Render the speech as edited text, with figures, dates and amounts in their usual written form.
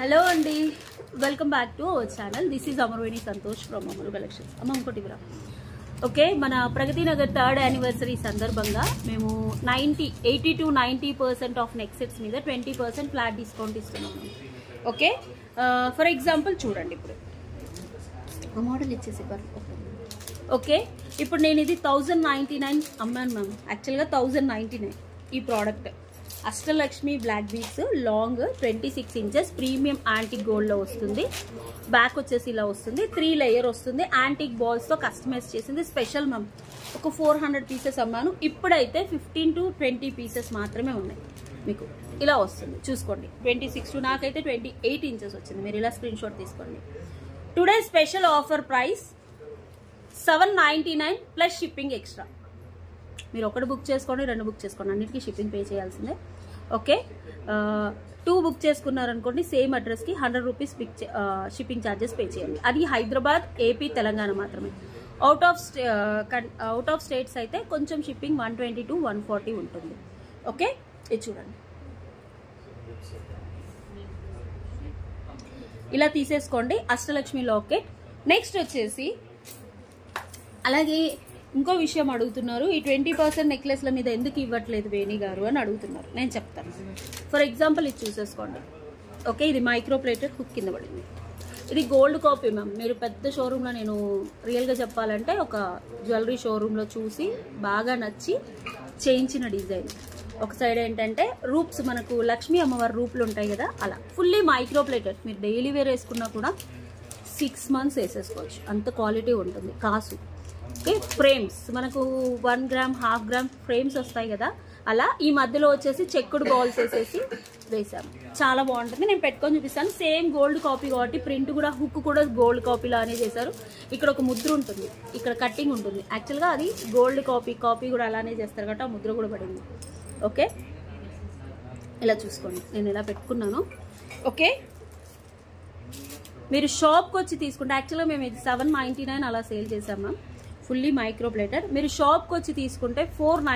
Hello అండి, welcome back to our channel. This is Amarveni Santosh from Amaru collections. ఇంకోటిరా okay, మన Pragathi Nagar 3rd anniversary సందర్భంగా మేము 80 to 90% ఆఫ్ నెక్ సెట్స్ మీద 20% ఫ్లాట్ డిస్కౌంట్ ఇస్తున్నాము. ఓకే, ఫర్ ఎగ్జాంపుల్ చూడండి, ఇప్పుడు మోడల్ ఇచ్చేసి ఓకే, ఇప్పుడు నేను ఇది 1099 అమ్మాను మ్యామ్. యాక్చువల్గా 1099 ఈ product. Ashtalakshmi black beads long 26 inches premium antique gold లో వస్తుంది. బ్యాక్ వచ్చేసి ఇలా వస్తుంది, 3 లేయర్ వస్తుంది. యాంటిక్ బాల్స్ తో కస్టమైజ్ చేసింది. స్పెషల్ మ్యామ్, ఒక 400 పీసెస్ అమ్మాను. ఇప్పుడైతే 15 to 20 పీసెస్ మాత్రమే ఉన్నాయి. మీకు ఇలా వస్తుంది, చూసుకోండి. 26 to నాకైతే 28 ఇంచెస్ వచ్చింది. మీరు ఇలా స్క్రీన్ షాట్ తీసుకోండి. Today special offer price 799 plus shipping extra. మీరు ఒకటి బుక్ చేసుకోండి, 2 బుక్ చేసుకోండి, అన్నిటికీ షిప్పింగ్ పే చేయాల్సిందే. ఓకే, 2 బుక్ చేసుకున్నారనుకోండి, సేమ్ అడ్రస్కి 100 రూపీస్ షిప్పింగ్ ఛార్జెస్ పే చేయండి. అది హైదరాబాద్, ఏపీ, తెలంగాణ మాత్రమే. అవుట్ ఆఫ్ స్టేట్స్ అయితే కొంచెం షిప్పింగ్ 120 to 140 ఉంటుంది. ఓకే, ఇది చూడండి, ఇలా తీసేసుకోండి. అష్టలక్ష్మి లాకెట్. నెక్స్ట్ వచ్చేసి అలాగే ఇంకో విషయం అడుగుతున్నారు, ఈ 20% నెక్లెస్ల మీద ఎందుకు ఇవ్వట్లేదు వేణి గారు అని అడుగుతున్నారు. నేను చెప్తాను. ఫర్ ఎగ్జాంపుల్ ఇది చూసేసుకోండి. ఓకే, ఇది మైక్రో ప్లేటెడ్ హుక్ కింద పడింది. ఇది గోల్డ్ కాపీ మ్యామ్. మీరు పెద్ద షోరూంలో, నేను రియల్గా చెప్పాలంటే ఒక జ్యువెలరీ షోరూంలో చూసి బాగా నచ్చి చేయించిన డిజైన్. ఒక సైడ్ ఏంటంటే రూప్స్, మనకు లక్ష్మీ అమ్మవారి రూపులు ఉంటాయి కదా, అలా ఫుల్లీ మైక్రో ప్లేటెడ్. మీరు డైలీ వేర్ వేసుకున్నా కూడా 6 months వేసేసుకోవచ్చు, అంత క్వాలిటీ ఉంటుంది. కాసు. ఓకే, ఫ్రేమ్స్ మనకు 1 గ్రామ్, 1/2 గ్రామ్ ఫ్రేమ్స్ వస్తాయి కదా, అలా ఈ మధ్యలో వచ్చేసి చెక్కుడు బాల్స్ వేసేసి వేసాము. చాలా బాగుంటుంది. నేను పెట్టుకొని చూపిస్తాను. సేమ్ గోల్డ్ కాపీ కాబట్టి ప్రింట్ కూడా, హుక్ కూడా గోల్డ్ కాపీలానే చేశారు. ఇక్కడ ఒక ముద్ర ఉంటుంది, ఇక్కడ కట్టింగ్ ఉంటుంది. యాక్చువల్గా అది గోల్డ్ కాపీ కూడా అలానే చేస్తారు కాబట్టి ఆ ముద్ర కూడా పడింది. ఓకే, ఇలా చూసుకోండి, నేను ఇలా పెట్టుకున్నాను. ఓకే, మీరు షాప్కి వచ్చి తీసుకుంటే, యాక్చువల్గా మేము ఇది 799 అలా సేల్ చేసాం మ్యామ్. Fully micro plated. మీరు షాప్కి వచ్చి తీసుకుంటే 490